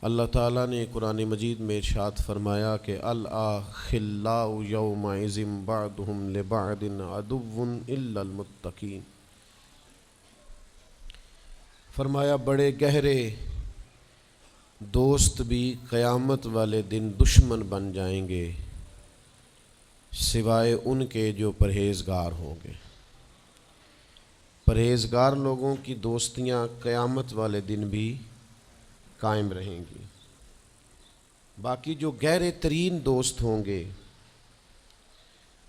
اللہ تعالیٰ نے قرآن مجید میں ارشاد فرمایا کہ الاخلاء یومئذ بعضهم لبعض عدو الا المتقین۔ فرمایا بڑے گہرے دوست بھی قیامت والے دن دشمن بن جائیں گے سوائے ان کے جو پرہیزگار ہوں گے۔ پرہیزگار لوگوں کی دوستیاں قیامت والے دن بھی قائم رہیں گی، باقی جو گہرے ترین دوست ہوں گے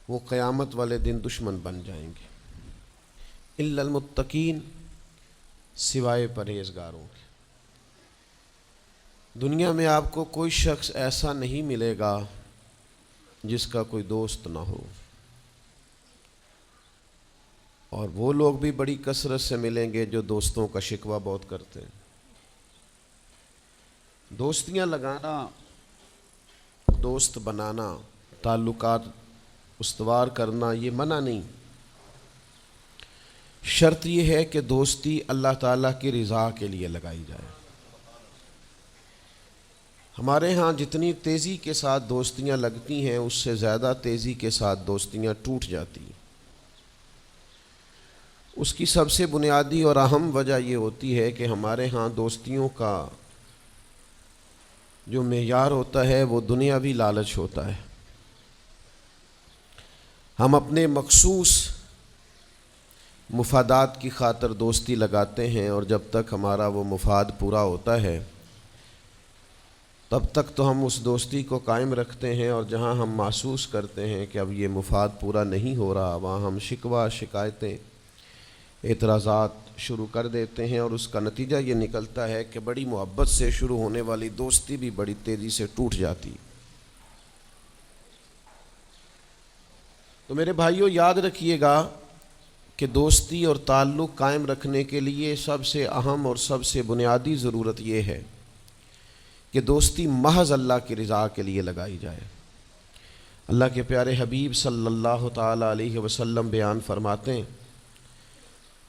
وہ قیامت والے دن دشمن بن جائیں گے۔ الا المتقین، سوائے پرہیزگاروں کے۔ دنیا میں آپ کو کوئی شخص ایسا نہیں ملے گا جس کا کوئی دوست نہ ہو، اور وہ لوگ بھی بڑی کثرت سے ملیں گے جو دوستوں کا شکوہ بہت کرتے ہیں۔ دوستیاں لگانا، دوست بنانا، تعلقات استوار کرنا یہ منع نہیں، شرط یہ ہے کہ دوستی اللہ تعالیٰ کی رضا کے لیے لگائی جائے۔ ہمارے ہاں جتنی تیزی کے ساتھ دوستیاں لگتی ہیں اس سے زیادہ تیزی کے ساتھ دوستیاں ٹوٹ جاتی ہیں۔ اس کی سب سے بنیادی اور اہم وجہ یہ ہوتی ہے کہ ہمارے ہاں دوستیوں کا جو معیار ہوتا ہے وہ دنیاوی لالچ ہوتا ہے۔ ہم اپنے مخصوص مفادات کی خاطر دوستی لگاتے ہیں، اور جب تک ہمارا وہ مفاد پورا ہوتا ہے تب تک تو ہم اس دوستی کو قائم رکھتے ہیں، اور جہاں ہم محسوس کرتے ہیں کہ اب یہ مفاد پورا نہیں ہو رہا وہاں ہم شکوہ، شکایتیں، اعتراضات شروع کر دیتے ہیں، اور اس کا نتیجہ یہ نکلتا ہے کہ بڑی محبت سے شروع ہونے والی دوستی بھی بڑی تیزی سے ٹوٹ جاتی۔ تو میرے بھائیوں یاد رکھیے گا کہ دوستی اور تعلق قائم رکھنے کے لیے سب سے اہم اور سب سے بنیادی ضرورت یہ ہے کہ دوستی محض اللہ کی رضا کے لیے لگائی جائے۔ اللہ کے پیارے حبیب صلی اللہ تعالیٰ علیہ وسلم بیان فرماتے ہیں،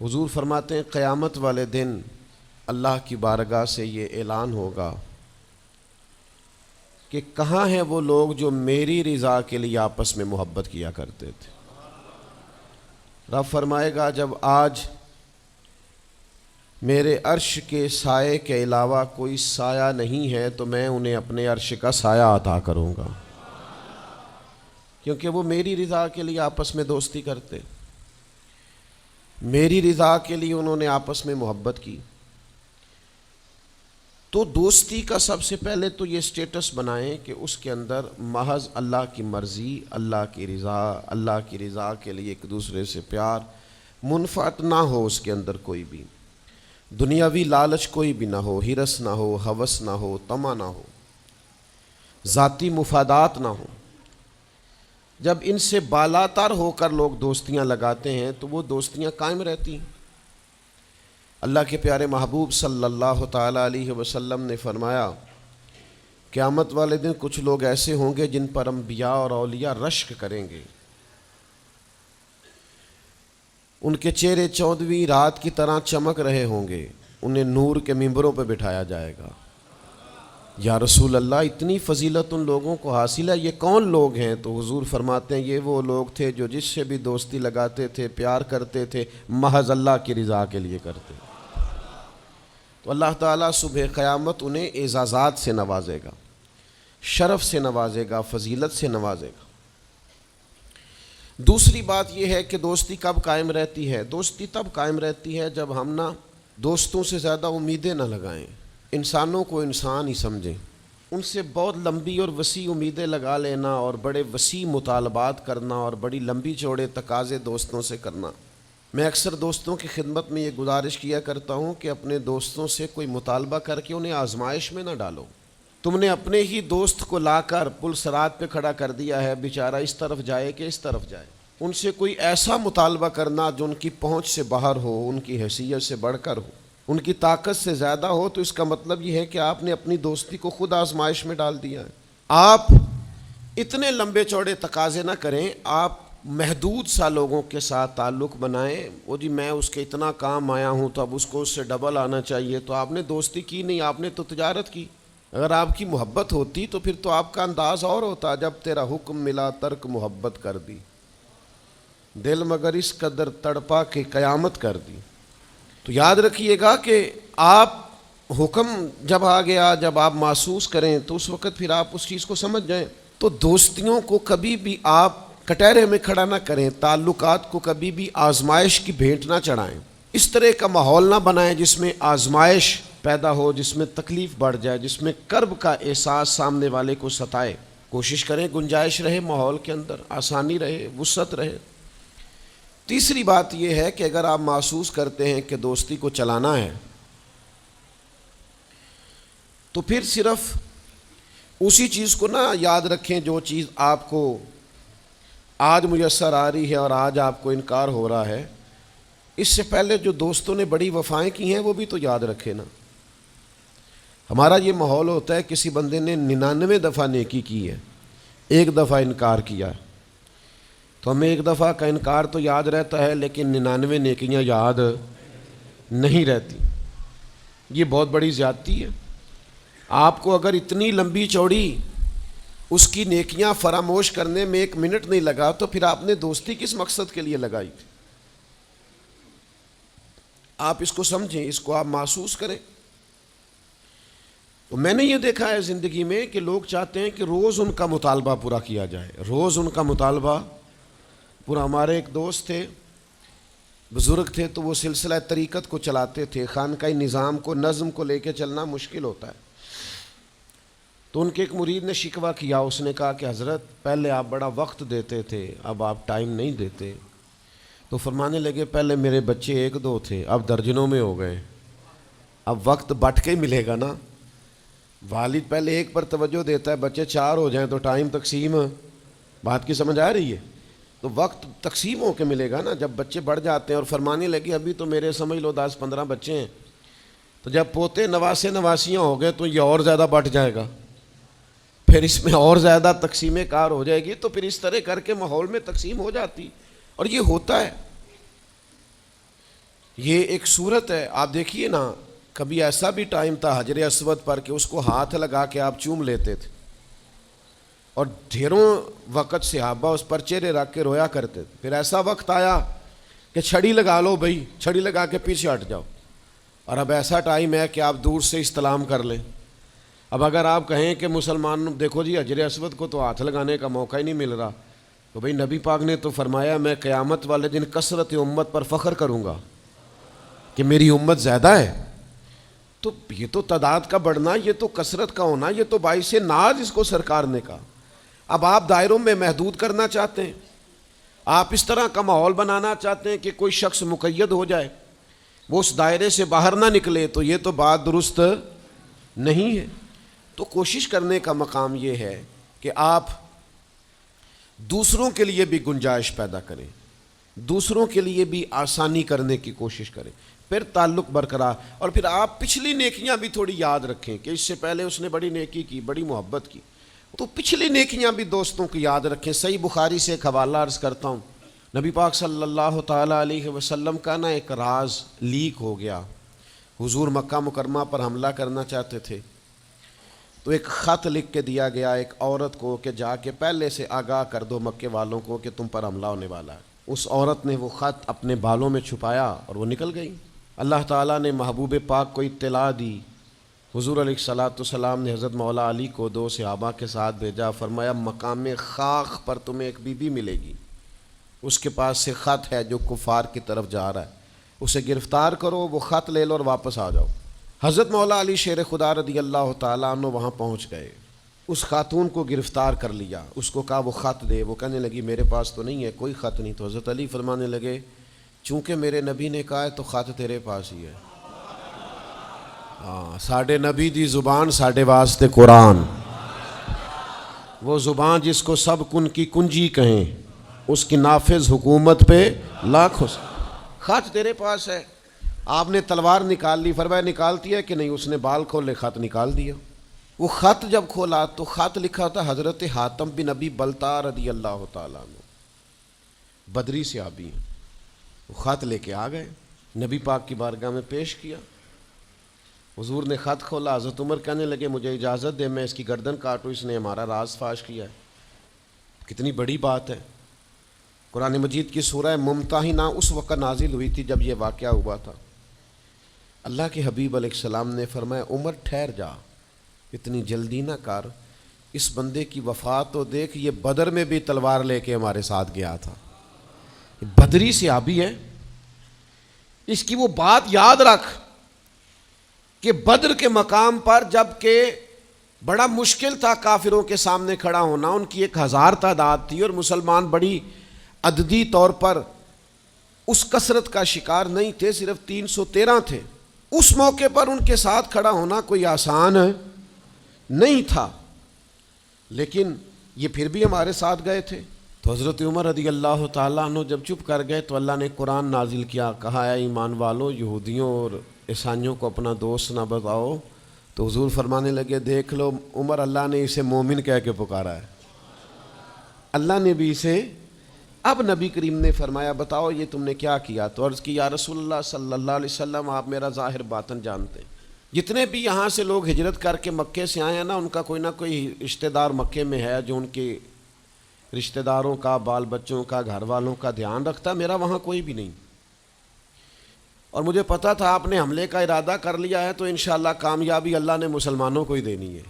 حضور فرماتے ہیں قیامت والے دن اللہ کی بارگاہ سے یہ اعلان ہوگا کہ کہاں ہیں وہ لوگ جو میری رضا کے لیے آپس میں محبت کیا کرتے تھے۔ رب فرمائے گا جب آج میرے عرش کے سائے کے علاوہ کوئی سایہ نہیں ہے تو میں انہیں اپنے عرش کا سایہ عطا کروں گا، کیونکہ وہ میری رضا کے لیے آپس میں دوستی کرتے، میری رضا کے لیے انہوں نے آپس میں محبت کی۔ تو دوستی کا سب سے پہلے تو یہ سٹیٹس بنائیں کہ اس کے اندر محض اللہ کی مرضی، اللہ کی رضا کے لیے ایک دوسرے سے پیار، منفعت نہ ہو اس کے اندر کوئی بھی، دنیاوی لالچ کوئی بھی نہ ہو، ہرس نہ ہو، ہوس نہ ہو، طمع نہ ہو، ذاتی مفادات نہ ہو۔ جب ان سے بالاتر ہو کر لوگ دوستیاں لگاتے ہیں تو وہ دوستیاں قائم رہتی ہیں۔ اللہ کے پیارے محبوب صلی اللہ تعالیٰ علیہ وسلم نے فرمایا قیامت والے دن کچھ لوگ ایسے ہوں گے جن پر انبیاء اور اولیاء رشک کریں گے، ان کے چہرے 14ویں رات کی طرح چمک رہے ہوں گے، انہیں نور کے ممبروں پہ بٹھایا جائے گا۔ یا رسول اللہ اتنی فضیلت ان لوگوں کو حاصل ہے، یہ کون لوگ ہیں؟ تو حضور فرماتے ہیں یہ وہ لوگ تھے جو جس سے بھی دوستی لگاتے تھے، پیار کرتے تھے، محض اللہ کی رضا کے لیے کرتے۔ تو اللہ تعالیٰ صبح قیامت انہیں اعزازات سے نوازے گا، شرف سے نوازے گا، فضیلت سے نوازے گا۔ دوسری بات یہ ہے کہ دوستی کب قائم رہتی ہے؟ دوستی تب قائم رہتی ہے جب ہم نہ دوستوں سے زیادہ امیدیں نہ لگائیں، انسانوں کو انسان ہی سمجھیں، ان سے بہت لمبی اور وسیع امیدیں لگا لینا اور بڑے وسیع مطالبات کرنا اور بڑی لمبی چوڑے تقاضے دوستوں سے کرنا۔ میں اکثر دوستوں کی خدمت میں یہ گزارش کیا کرتا ہوں کہ اپنے دوستوں سے کوئی مطالبہ کر کے انہیں آزمائش میں نہ ڈالو۔ تم نے اپنے ہی دوست کو لا کر پل صراط پہ کھڑا کر دیا ہے، بیچارہ اس طرف جائے کہ اس طرف جائے، ان سے کوئی ایسا مطالبہ کرنا جو ان کی پہنچ سے باہر ہو، ان کی حیثیت سے بڑھ کر ہو، ان کی طاقت سے زیادہ ہو، تو اس کا مطلب یہ ہے کہ آپ نے اپنی دوستی کو خود آزمائش میں ڈال دیا ہے۔ آپ اتنے لمبے چوڑے تقاضے نہ کریں، آپ محدود سا لوگوں کے ساتھ تعلق بنائیں۔ وہ جی میں اس کے اتنا کام آیا ہوں تو اب اس کو اس سے ڈبل آنا چاہیے، تو آپ نے دوستی کی نہیں، آپ نے تو تجارت کی۔ اگر آپ کی محبت ہوتی تو پھر تو آپ کا انداز اور ہوتا، جب تیرا حکم ملا ترک محبت کر دی، دل مگر اس قدر تڑپا کہ قیامت کر دی۔ تو یاد رکھیے گا کہ آپ حکم جب آ گیا، جب آپ محسوس کریں تو اس وقت پھر آپ اس چیز کو سمجھ جائیں۔ تو دوستیوں کو کبھی بھی آپ کٹہرے میں کھڑا نہ کریں، تعلقات کو کبھی بھی آزمائش کی بھیٹ نہ چڑھائیں، اس طرح کا ماحول نہ بنائیں جس میں آزمائش پیدا ہو، جس میں تکلیف بڑھ جائے، جس میں کرب کا احساس سامنے والے کو ستائے۔ کوشش کریں گنجائش رہے ماحول کے اندر، آسانی رہے، وسعت رہے۔ تیسری بات یہ ہے کہ اگر آپ محسوس کرتے ہیں کہ دوستی کو چلانا ہے تو پھر صرف اسی چیز کو نہ یاد رکھیں جو چیز آپ کو آج میسر آ رہی ہے اور آج آپ کو انکار ہو رہا ہے، اس سے پہلے جو دوستوں نے بڑی وفائیں کی ہیں وہ بھی تو یاد رکھے نا۔ ہمارا یہ ماحول ہوتا ہے کسی بندے نے 99 دفعہ نیکی کی ہے، ایک دفعہ انکار کیا، تو ہمیں ایک دفعہ کا انکار تو یاد رہتا ہے لیکن 99 نیکیاں یاد نہیں رہتی۔ یہ بہت بڑی زیادتی ہے۔ آپ کو اگر اتنی لمبی چوڑی اس کی نیکیاں فراموش کرنے میں 1 منٹ نہیں لگا تو پھر آپ نے دوستی کس مقصد کے لیے لگائی تھی؟ آپ اس کو سمجھیں، اس کو آپ محسوس کریں۔ تو میں نے یہ دیکھا ہے زندگی میں کہ لوگ چاہتے ہیں کہ روز ان کا مطالبہ پورا کیا جائے، روز ان کا مطالبہ پورا۔ ہمارے ایک دوست تھے، بزرگ تھے، تو وہ سلسلہ طریقت کو چلاتے تھے، خانقاہی نظام کو، نظم کو لے کے چلنا مشکل ہوتا ہے۔ تو ان کے ایک مرید نے شکوہ کیا، اس نے کہا کہ حضرت پہلے آپ بڑا وقت دیتے تھے، اب آپ ٹائم نہیں دیتے۔ تو فرمانے لگے پہلے میرے بچے 1-2 تھے، اب درجنوں میں ہو گئے، اب وقت بٹ کے ہی ملے گا نا۔ والد پہلے ایک پر توجہ دیتا ہے، بچے 4 ہو جائیں تو ٹائم تقسیم، بات کی سمجھ آ رہی ہے؟ تو وقت تقسیم ہو کے ملے گا نا جب بچے بڑھ جاتے ہیں۔ اور فرمانے لگے ابھی تو میرے سمجھ لو 10-15 بچے ہیں، تو جب پوتے نواسے نواسیاں ہو گئے تو یہ اور زیادہ بٹ جائے گا، پھر اس میں اور زیادہ تقسیم کار ہو جائے گی، تو پھر اس طرح کر کے ماحول میں تقسیم ہو جاتی، اور یہ ہوتا ہے۔ یہ ایک صورت ہے، آپ دیکھیے نا، کبھی ایسا بھی ٹائم تھا حجر اسود پر کہ اس کو ہاتھ لگا کے آپ چوم لیتے تھے، اور ڈھیروں وقت صحابہ اس پر چہرے رکھ کے رویا کرتے تھے۔ پھر ایسا وقت آیا کہ چھڑی لگا لو بھائی، چھڑی لگا کے پیچھے ہٹ جاؤ، اور اب ایسا ٹائم ہے کہ آپ دور سے استلام کر لیں۔ اب اگر آپ کہیں کہ مسلمان دیکھو جی حجر اسود کو تو ہاتھ لگانے کا موقع ہی نہیں مل رہا، تو بھئی نبی پاک نے تو فرمایا میں قیامت والے دن کثرت امت پر فخر کروں گا کہ میری امت زیادہ ہے۔ تو یہ تو تعداد کا بڑھنا، یہ تو کثرت کا ہونا، یہ تو باعث ناز اس کو سرکار نے کہا۔ اب آپ دائروں میں محدود کرنا چاہتے ہیں، آپ اس طرح کا ماحول بنانا چاہتے ہیں کہ کوئی شخص مقید ہو جائے، وہ اس دائرے سے باہر نہ نکلے، تو یہ تو بات درست نہیں ہے۔ تو کوشش کرنے کا مقام یہ ہے کہ آپ دوسروں کے لیے بھی گنجائش پیدا کریں، دوسروں کے لیے بھی آسانی کرنے کی کوشش کریں، پھر تعلق برقرار۔ اور پھر آپ پچھلی نیکیاں بھی تھوڑی یاد رکھیں کہ اس سے پہلے اس نے بڑی نیکی کی، بڑی محبت کی، تو پچھلی نیکیاں بھی دوستوں کی یاد رکھیں۔ صحیح بخاری سے ایک حوالہ عرض کرتا ہوں، نبی پاک صلی اللہ تعالیٰ علیہ وسلم کا نا ایک راز لیک ہو گیا۔ حضور مکہ مکرمہ پر حملہ کرنا چاہتے تھے، تو ایک خط لکھ کے دیا گیا ایک عورت کو کہ جا کے پہلے سے آگاہ کر دو مکے والوں کو کہ تم پر حملہ ہونے والا ہے۔ اس عورت نے وہ خط اپنے بالوں میں چھپایا اور وہ نکل گئی۔ اللہ تعالیٰ نے محبوب پاک کو اطلاع دی، حضور علیہ الصلاۃ والسلام نے حضرت مولا علی کو 2 صحابہ کے ساتھ بھیجا، فرمایا مقام خاک پر تمہیں ایک بی بی ملے گی، اس کے پاس سے خط ہے جو کفار کی طرف جا رہا ہے، اسے گرفتار کرو، وہ خط لے لو اور واپس آ جاؤ۔ حضرت مولا علی شیر خدا رضی اللہ تعالیٰ عنہ وہاں پہنچ گئے، اس خاتون کو گرفتار کر لیا، اس کو کہا وہ خط دے، وہ کہنے لگی میرے پاس تو نہیں ہے، کوئی خط نہیں۔ تو حضرت علی فرمانے لگے چونکہ میرے نبی نے کہا ہے تو خط تیرے پاس ہی ہے۔ ہاں، ساڈے نبی دی زبان ساڈے واسطے قرآن، وہ زبان جس کو سب کن کی کنجی کہیں، اس کی نافذ حکومت پہ لاکھوں۔ خط تیرے پاس ہے۔ آپ نے تلوار نکال لی، فرمایا نکالتی ہے کہ نہیں؟ اس نے بال کھولے، خط نکال دیا۔ وہ خط جب کھولا تو خط لکھا تھا حضرت حاتم بن ابی بلتع رضی اللہ تعالیٰ عنہ، بدری صحابی ہیں۔ وہ خط لے کے آ گئے، نبی پاک کی بارگاہ میں پیش کیا۔ حضور نے خط کھولا، حضرت عمر کہنے لگے مجھے اجازت دے میں اس کی گردن کاٹوں، اس نے ہمارا راز فاش کیا ہے۔ کتنی بڑی بات ہے۔ قرآن مجید کی سورہ ممتحنہ اس وقت نازل ہوئی تھی جب یہ واقعہ ہوا تھا۔ اللہ کے حبیب علیہ السلام نے فرمایا عمر ٹھہر جا، اتنی جلدی نہ کر، اس بندے کی وفات تو دیکھ، یہ بدر میں بھی تلوار لے کے ہمارے ساتھ گیا تھا، بدری صحابی ہے، اس کی وہ بات یاد رکھ کہ بدر کے مقام پر جب کہ بڑا مشکل تھا کافروں کے سامنے کھڑا ہونا، ان کی 1000 تعداد تھی اور مسلمان بڑی عددی طور پر اس کثرت کا شکار نہیں تھے، صرف 313 تھے۔ اس موقع پر ان کے ساتھ کھڑا ہونا کوئی آسان نہیں تھا، لیکن یہ پھر بھی ہمارے ساتھ گئے تھے۔ تو حضرت عمر رضی اللہ تعالیٰ عنہ جب چپ کر گئے تو اللہ نے قرآن نازل کیا، کہا اے ایمان والو یہودیوں اور عیسائیوں کو اپنا دوست نہ بتاؤ۔ تو حضور فرمانے لگے دیکھ لو عمر، اللہ نے اسے مومن کہہ کے پکارا ہے، اللہ نے بھی اسے۔ اب نبی کریم نے فرمایا بتاؤ یہ تم نے کیا کیا؟ تو عرض کی یا رسول اللہ صلی اللہ علیہ وسلم آپ میرا ظاہر باطن جانتے ہیں، جتنے بھی یہاں سے لوگ ہجرت کر کے مکے سے آئے ہیں نا، ان کا کوئی نہ کوئی رشتہ دار مکے میں ہے جو ان کے رشتہ داروں کا، بال بچوں کا، گھر والوں کا دھیان رکھتا، میرا وہاں کوئی بھی نہیں۔ اور مجھے پتا تھا آپ نے حملے کا ارادہ کر لیا ہے تو انشاءاللہ کامیابی اللہ نے مسلمانوں کو ہی دینی ہے،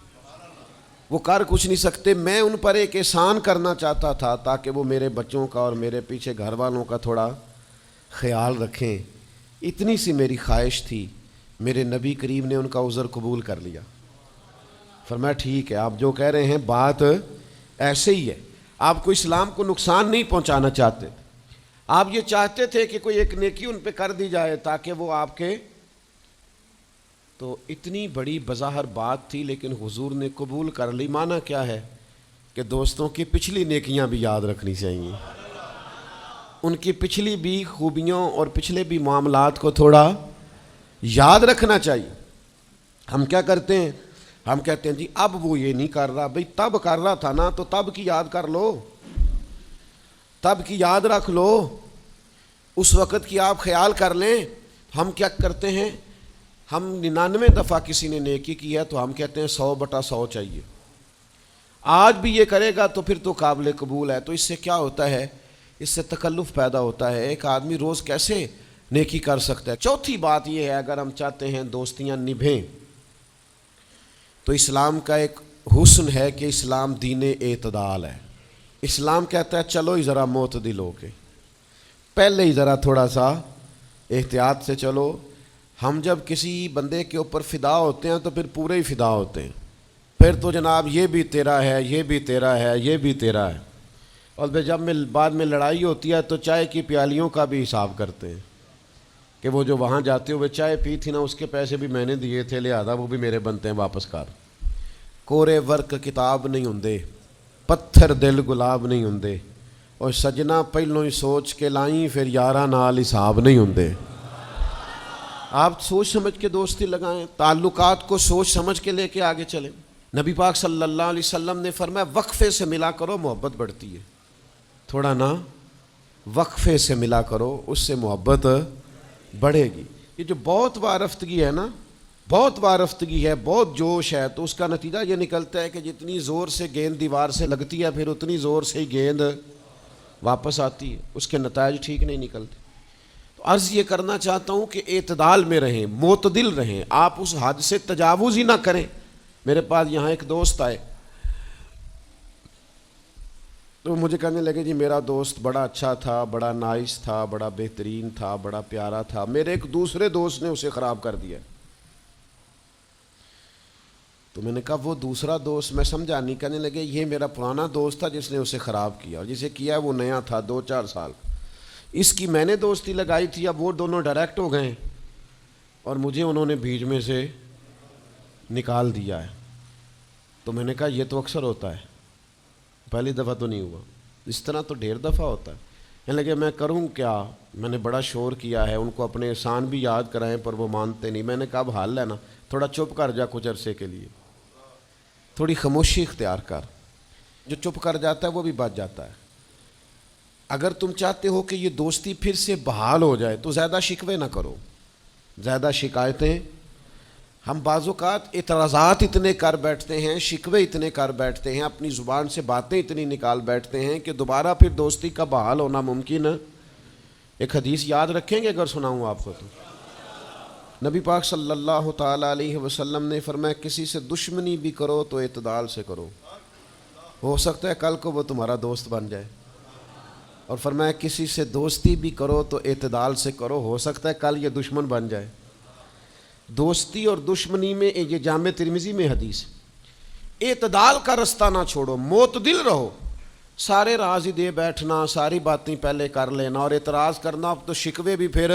وہ کر کچھ نہیں سکتے۔ میں ان پر ایک احسان کرنا چاہتا تھا تاکہ وہ میرے بچوں کا اور میرے پیچھے گھر والوں کا تھوڑا خیال رکھیں، اتنی سی میری خواہش تھی۔ میرے نبی کریم نے ان کا عذر قبول کر لیا، فرمایا ٹھیک ہے آپ جو کہہ رہے ہیں بات ایسے ہی ہے، آپ کو اسلام کو نقصان نہیں پہنچانا چاہتے، آپ یہ چاہتے تھے کہ کوئی ایک نیکی ان پہ کر دی جائے تاکہ وہ آپ کے، تو اتنی بڑی بظاہر بات تھی لیکن حضور نے قبول کر لی۔ معنی کیا ہے کہ دوستوں کی پچھلی نیکیاں بھی یاد رکھنی چاہیے، ان کی پچھلی بھی خوبیوں اور پچھلے بھی معاملات کو تھوڑا یاد رکھنا چاہیے۔ ہم کیا کرتے ہیں؟ ہم کہتے ہیں جی اب وہ یہ نہیں کر رہا، بھئی تب کر رہا تھا نا، تو تب کی یاد کر لو، تب کی یاد رکھ لو، اس وقت کی آپ خیال کر لیں۔ ہم کیا کرتے ہیں؟ ہم 99 دفعہ کسی نے نیکی کی ہے تو ہم کہتے ہیں 100/100 چاہیے، آج بھی یہ کرے گا تو پھر تو قابل قبول ہے۔ تو اس سے کیا ہوتا ہے؟ اس سے تکلف پیدا ہوتا ہے، ایک آدمی روز کیسے نیکی کر سکتا ہے؟ چوتھی بات یہ ہے اگر ہم چاہتے ہیں دوستیاں نبھیں تو اسلام کا ایک حسن ہے کہ اسلام دین اعتدال ہے۔ اسلام کہتا ہے چلو ہی ذرا معتدل ہو کے، پہلے ہی ذرا تھوڑا سا احتیاط سے چلو۔ ہم جب کسی بندے کے اوپر فدا ہوتے ہیں تو پھر پورے ہی فدا ہوتے ہیں، پھر تو جناب یہ بھی تیرا ہے، یہ بھی تیرا ہے، یہ بھی تیرا ہے۔ اور جب بعد میں لڑائی ہوتی ہے تو چائے کی پیالیوں کا بھی حساب کرتے ہیں کہ وہ جو وہاں جاتے ہوئے چائے پی تھی نا اس کے پیسے بھی میں نے دیے تھے، لہذا وہ بھی میرے بنتے ہیں واپس کر۔ کورے ورک کتاب نہیں ہوندے، پتھر دل گلاب نہیں ہوندے، اور سجنا پہلوں ہی سوچ کے لائیں پھر یاراں نال حساب نہیں ہوندے۔ آپ سوچ سمجھ کے دوستی لگائیں، تعلقات کو سوچ سمجھ کے لے کے آگے چلیں۔ نبی پاک صلی اللہ علیہ وسلم نے فرمایا وقفے سے ملا کرو محبت بڑھتی ہے، تھوڑا نا وقفے سے ملا کرو، اس سے محبت بڑھے گی۔ یہ جو بہت وارفتگی ہے نا، بہت وارفتگی ہے، بہت جوش ہے، تو اس کا نتیجہ یہ نکلتا ہے کہ جتنی زور سے گیند دیوار سے لگتی ہے پھر اتنی زور سے ہی گیند واپس آتی ہے، اس کے نتائج ٹھیک نہیں نکلتے۔ تو عرض یہ کرنا چاہتا ہوں کہ اعتدال میں رہیں، معتدل رہیں، آپ اس حد سے تجاوز ہی نہ کریں۔ میرے پاس یہاں ایک دوست آئے تو مجھے کہنے لگے جی میرا دوست بڑا اچھا تھا، بڑا نائس تھا، بڑا بہترین تھا، بڑا پیارا تھا، میرے ایک دوسرے دوست نے اسے خراب کر دیا۔ تو میں نے کہا وہ دوسرا دوست؟ میں سمجھا نہیں۔ کہنے لگے یہ میرا پرانا دوست تھا جس نے اسے خراب کیا، اور جسے کیا وہ نیا تھا 2-4 سال، اس کی میں نے دوستی لگائی تھی، اب وہ دونوں ڈائریکٹ ہو گئے اور مجھے انہوں نے بیچ میں سے نکال دیا ہے۔ تو میں نے کہا یہ تو اکثر ہوتا ہے، پہلی دفعہ تو نہیں ہوا، اس طرح تو ڈھیر دفعہ ہوتا ہے۔ کہنے لگے میں کروں کیا؟ میں نے بڑا شور کیا ہے، ان کو اپنے احسان بھی یاد کرائیں پر وہ مانتے نہیں۔ میں نے کہا اب حل ہے نا، تھوڑا چپ کر جا کچھ عرصے کے لیے، تھوڑی خاموشی اختیار کر۔ جو چپ کر جاتا ہے وہ بھی بچ جاتا ہے۔ اگر تم چاہتے ہو کہ یہ دوستی پھر سے بحال ہو جائے تو زیادہ شکوے نہ کرو، زیادہ شکایتیں ہم بعض اوقات اعتراضات اتنے کر بیٹھتے ہیں، شکوے اتنے کر بیٹھتے ہیں، اپنی زبان سے باتیں اتنی نکال بیٹھتے ہیں کہ دوبارہ پھر دوستی کا بحال ہونا ممکن ہے۔ ایک حدیث یاد رکھیں گے اگر سناؤں آپ کو تو؟ نبی پاک صلی اللہ تعالیٰ علیہ وسلم نے فرمایا کسی سے دشمنی بھی کرو تو اعتدال سے کرو، ہو سکتا ہے کل کو وہ تمہارا دوست بن جائے۔ اور فرمایا کسی سے دوستی بھی کرو تو اعتدال سے کرو، ہو سکتا ہے کل یہ دشمن بن جائے۔ دوستی اور دشمنی میں یہ جامع ترمذی میں حدیث، اعتدال کا رستہ نہ چھوڑو، معتدل رہو۔ سارے راز ہی دے بیٹھنا، ساری باتیں پہلے کر لینا اور اعتراض کرنا تو شکوے بھی پھر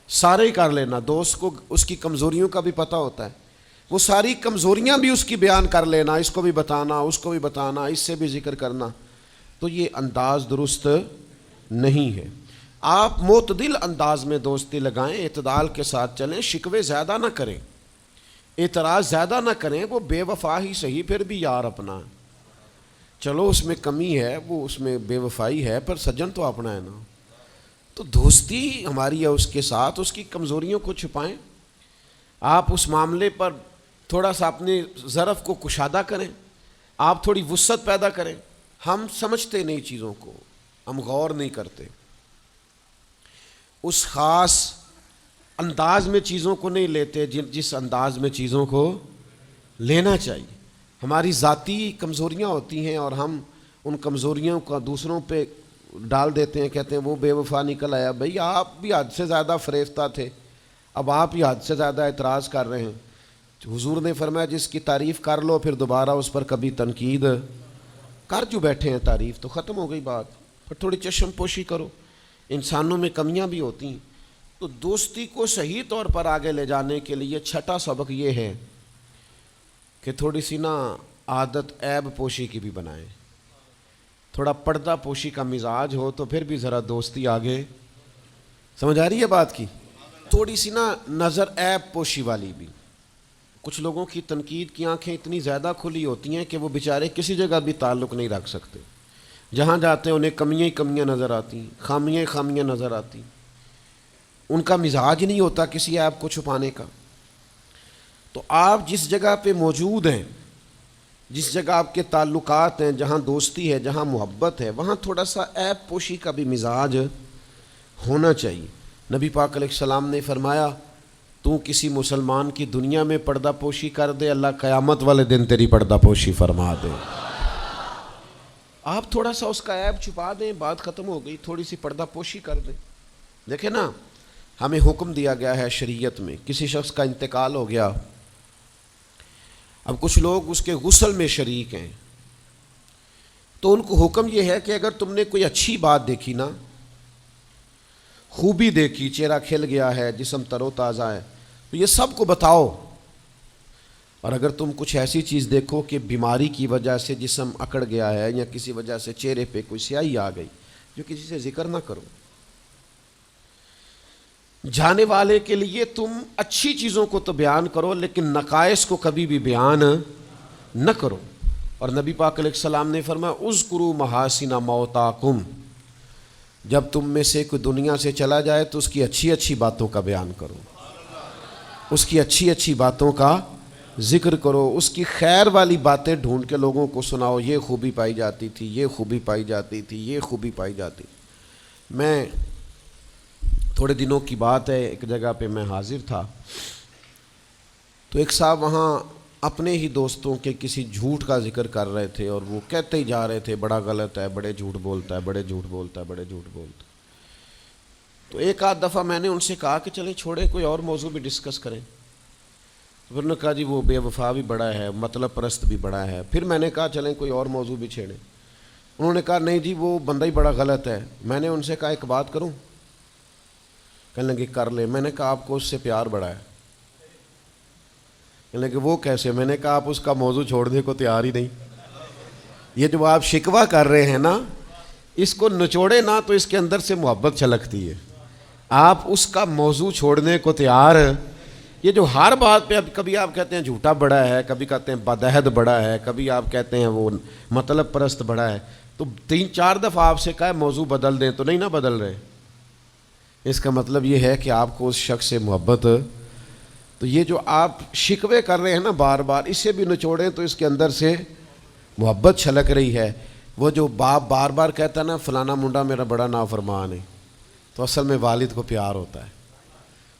سارے ہی کر لینا۔ دوست کو اس کی کمزوریوں کا بھی پتہ ہوتا ہے، وہ ساری کمزوریاں بھی اس کی بیان کر لینا، اس کو بھی بتانا، اس کو بھی بتانا، اس سے بھی ذکر کرنا، تو یہ انداز درست نہیں ہے۔ آپ معتدل انداز میں دوستی لگائیں، اعتدال کے ساتھ چلیں، شکوے زیادہ نہ کریں، اعتراض زیادہ نہ کریں۔ وہ بے وفا ہی صحیح، پھر بھی یار اپنا، چلو اس میں کمی ہے، وہ اس میں بے وفائی ہے، پر سجن تو اپنا ہے نا۔ تو دوستی ہماری ہے اس کے ساتھ، اس کی کمزوریوں کو چھپائیں، آپ اس معاملے پر تھوڑا سا اپنے ظرف کو کشادہ کریں، آپ تھوڑی وسعت پیدا کریں۔ ہم سمجھتے نہیں چیزوں کو، ہم غور نہیں کرتے، اس خاص انداز میں چیزوں کو نہیں لیتے جس انداز میں چیزوں کو لینا چاہیے۔ ہماری ذاتی کمزوریاں ہوتی ہیں اور ہم ان کمزوریوں کا دوسروں پہ ڈال دیتے ہیں، کہتے ہیں وہ بے وفا نکل آیا۔ بھئی آپ بھی حد سے زیادہ فریفتہ تھے، اب آپ ہی حد سے زیادہ اعتراض کر رہے ہیں۔ حضور نے فرمایا جس کی تعریف کر لو پھر دوبارہ اس پر کبھی تنقید کر جو بیٹھے ہیں، تعریف تو ختم ہو گئی بات، پھر تھوڑی چشم پوشی کرو۔ انسانوں میں کمیاں بھی ہوتی ہیں، تو دوستی کو صحیح طور پر آگے لے جانے کے لیے چھٹا سبق یہ ہے کہ تھوڑی سی نا عادت عیب پوشی کی بھی بنائیں، تھوڑا پردہ پوشی کا مزاج ہو تو پھر بھی ذرا دوستی آگے، سمجھ آ رہی ہے بات کی؟ تھوڑی سی نا نظر عیب پوشی والی بھی۔ کچھ لوگوں کی تنقید کی آنکھیں اتنی زیادہ کھلی ہوتی ہیں کہ وہ بیچارے کسی جگہ بھی تعلق نہیں رکھ سکتے، جہاں جاتے ہیں انہیں کمیاں ہی کمیاں نظر آتی ہیں، خامیاں ہی خامیاں نظر آتی، ان کا مزاج نہیں ہوتا کسی عیب کو چھپانے کا۔ تو آپ جس جگہ پہ موجود ہیں، جس جگہ آپ کے تعلقات ہیں، جہاں دوستی ہے، جہاں محبت ہے، وہاں تھوڑا سا عیب پوشی کا بھی مزاج ہونا چاہیے۔ نبی پاک علیہ السلام نے فرمایا تو کسی مسلمان کی دنیا میں پردہ پوشی کر دے، اللہ قیامت والے دن تیری پردہ پوشی فرما دے۔ آپ تھوڑا سا اس کا عیب چھپا دیں، بات ختم ہو گئی، تھوڑی سی پردہ پوشی کر دیں۔ دیکھیں نا، ہمیں حکم دیا گیا ہے شریعت میں، کسی شخص کا انتقال ہو گیا، اب کچھ لوگ اس کے غسل میں شریک ہیں، تو ان کو حکم یہ ہے کہ اگر تم نے کوئی اچھی بات دیکھی نا، خوبی دیکھی، چہرہ کھل گیا ہے، جسم تر و تازہ ہے، تو یہ سب کو بتاؤ۔ اور اگر تم کچھ ایسی چیز دیکھو کہ بیماری کی وجہ سے جسم اکڑ گیا ہے یا کسی وجہ سے چہرے پہ کوئی سیاہی آ گئی، جو کسی سے ذکر نہ کرو۔ جانے والے کے لیے تم اچھی چیزوں کو تو بیان کرو، لیکن نقائص کو کبھی بھی بیان نہ کرو۔ اور نبی پاک علیہ السلام نے فرمایا اذکروا محاسن موتاکم، جب تم میں سے کوئی دنیا سے چلا جائے تو اس کی اچھی اچھی باتوں کا بیان کرو، اس کی اچھی اچھی باتوں کا ذکر کرو، اس کی خیر والی باتیں ڈھونڈ کے لوگوں کو سناؤ، یہ خوبی پائی جاتی تھی، یہ خوبی پائی جاتی تھی، یہ خوبی پائی جاتی۔ میں تھوڑے دنوں کی بات ہے، ایک جگہ پہ میں حاضر تھا، تو ایک صاحب وہاں اپنے ہی دوستوں کے کسی جھوٹ کا ذکر کر رہے تھے، اور وہ کہتے ہی جا رہے تھے بڑا غلط ہے، بڑے جھوٹ بولتا ہے، بڑے جھوٹ بولتا ہے، بڑے جھوٹ بولتا ہے۔ تو ایک آدھ دفعہ میں نے ان سے کہا کہ چلیں چھوڑیں، کوئی اور موضوع بھی ڈسکس کریں۔ پھر نے کہا جی وہ بے وفا بھی بڑا ہے، مطلب پرست بھی بڑا ہے۔ پھر میں نے کہا چلیں کوئی اور موضوع بھی چھیڑیں۔ انہوں نے کہا نہیں جی وہ بندہ ہی بڑا غلط ہے۔ میں نے ان سے کہا ایک بات کروں؟ کہنے لگے کر لے۔ میں نے کہا آپ کو اس سے پیار بڑا ہے؟ کہنے لگے وہ کیسے؟ میں نے کہا آپ اس کا موضوع چھوڑنے کو تیار ہی نہیں۔ یہ جو آپ شکوہ کر رہے ہیں نا، اس کو نچوڑے نا تو اس کے اندر سے محبت چھلکتی ہے۔ آپ اس کا موضوع چھوڑنے کو تیار، یہ جو ہر بات پہ اب کبھی آپ کہتے ہیں جھوٹا بڑا ہے، کبھی کہتے ہیں بدعہد بڑا ہے، کبھی آپ کہتے ہیں وہ مطلب پرست بڑا ہے، تو 3-4 دفعہ آپ سے کہا موضوع بدل دیں تو نہیں نہ بدل رہے۔ اس کا مطلب یہ ہے کہ آپ کو اس شخص سے محبت تو یہ جو آپ شکوے کر رہے ہیں نا بار بار، اسے بھی نچوڑیں تو اس کے اندر سے محبت چھلک رہی ہے۔ وہ جو باپ بار بار کہتا ہے نا فلانا منڈا میرا بڑا نافرمان ہے، تو اصل میں والد کو پیار ہوتا ہے۔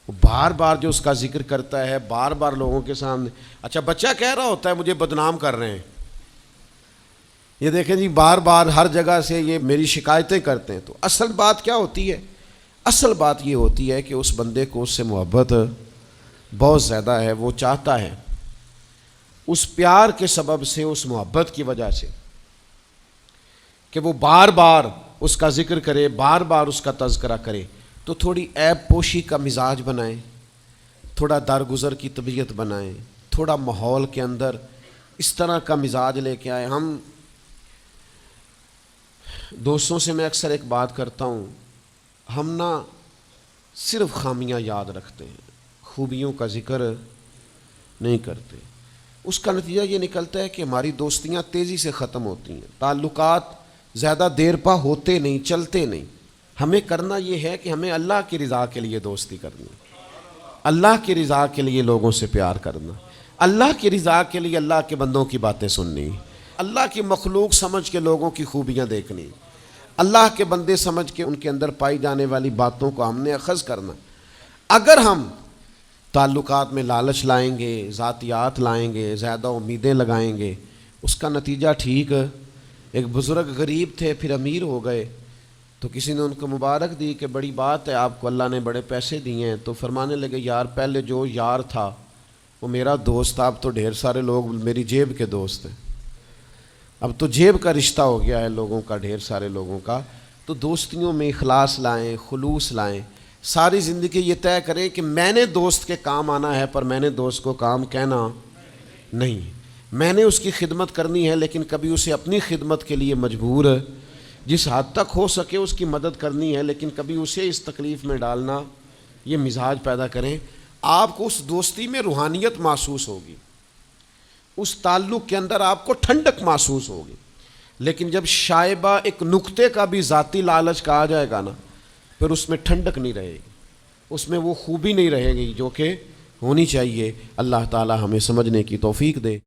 وہ بار بار جو اس کا ذکر کرتا ہے، بار بار لوگوں کے سامنے، اچھا بچہ کہہ رہا ہوتا ہے مجھے بدنام کر رہے ہیں، یہ دیکھیں جی بار بار ہر جگہ سے یہ میری شکایتیں کرتے ہیں، تو اصل بات کیا ہوتی ہے؟ اصل بات یہ ہوتی ہے کہ اس بندے کو اس سے محبت بہت زیادہ ہے، وہ چاہتا ہے اس پیار کے سبب سے، اس محبت کی وجہ سے کہ وہ بار بار اس کا ذکر کرے، بار بار اس کا تذکرہ کرے، تو تھوڑی عیب پوشی کا مزاج بنائیں، تھوڑا درگزر کی طبیعت بنائیں، تھوڑا ماحول کے اندر اس طرح کا مزاج لے کے آئیں۔ ہم دوستوں سے میں اکثر ایک بات کرتا ہوں، ہم نہ صرف خامیاں یاد رکھتے ہیں، خوبیوں کا ذکر نہیں کرتے۔ اس کا نتیجہ یہ نکلتا ہے کہ ہماری دوستیاں تیزی سے ختم ہوتی ہیں، تعلقات زیادہ دیر پا ہوتے نہیں، چلتے نہیں۔ ہمیں کرنا یہ ہے کہ ہمیں اللہ کی رضا کے لیے دوستی کرنی، اللہ کی رضا کے لیے لوگوں سے پیار کرنا، اللہ کی رضا کے لیے اللہ کے بندوں کی باتیں سننی، اللہ کی مخلوق سمجھ کے لوگوں کی خوبیاں دیکھنی، اللہ کے بندے سمجھ کے ان کے اندر پائی جانے والی باتوں کو ہم نے اخذ کرنا۔ اگر ہم تعلقات میں لالچ لائیں گے، ذاتیات لائیں گے، زیادہ امیدیں لگائیں گے، اس کا نتیجہ ٹھیک۔ ایک بزرگ غریب تھے پھر امیر ہو گئے، تو کسی نے ان کو مبارک دی کہ بڑی بات ہے آپ کو اللہ نے بڑے پیسے دیے ہیں، تو فرمانے لگے یار پہلے جو یار تھا وہ میرا دوست تھا، اب تو ڈھیر سارے لوگ میری جیب کے دوست ہیں، اب تو جیب کا رشتہ ہو گیا ہے لوگوں کا، ڈھیر سارے لوگوں کا۔ تو دوستیوں میں اخلاص لائیں، خلوص لائیں، ساری زندگی یہ طے کریں کہ میں نے دوست کے کام آنا ہے پر میں نے دوست کو کام کہنا نہیں، میں نے اس کی خدمت کرنی ہے لیکن کبھی اسے اپنی خدمت کے لیے مجبور جس حد تک ہو سکے اس کی مدد کرنی ہے، لیکن کبھی اسے اس تکلیف میں ڈالنا، یہ مزاج پیدا کریں۔ آپ کو اس دوستی میں روحانیت محسوس ہوگی، اس تعلق کے اندر آپ کو ٹھنڈک محسوس ہوگی، لیکن جب شائبہ ایک نقطے کا بھی ذاتی لالچ کا آ جائے گا نا، پھر اس میں ٹھنڈک نہیں رہے گی، اس میں وہ خوبی نہیں رہے گی جو کہ ہونی چاہیے۔ اللہ تعالی ہمیں سمجھنے کی توفیق دے۔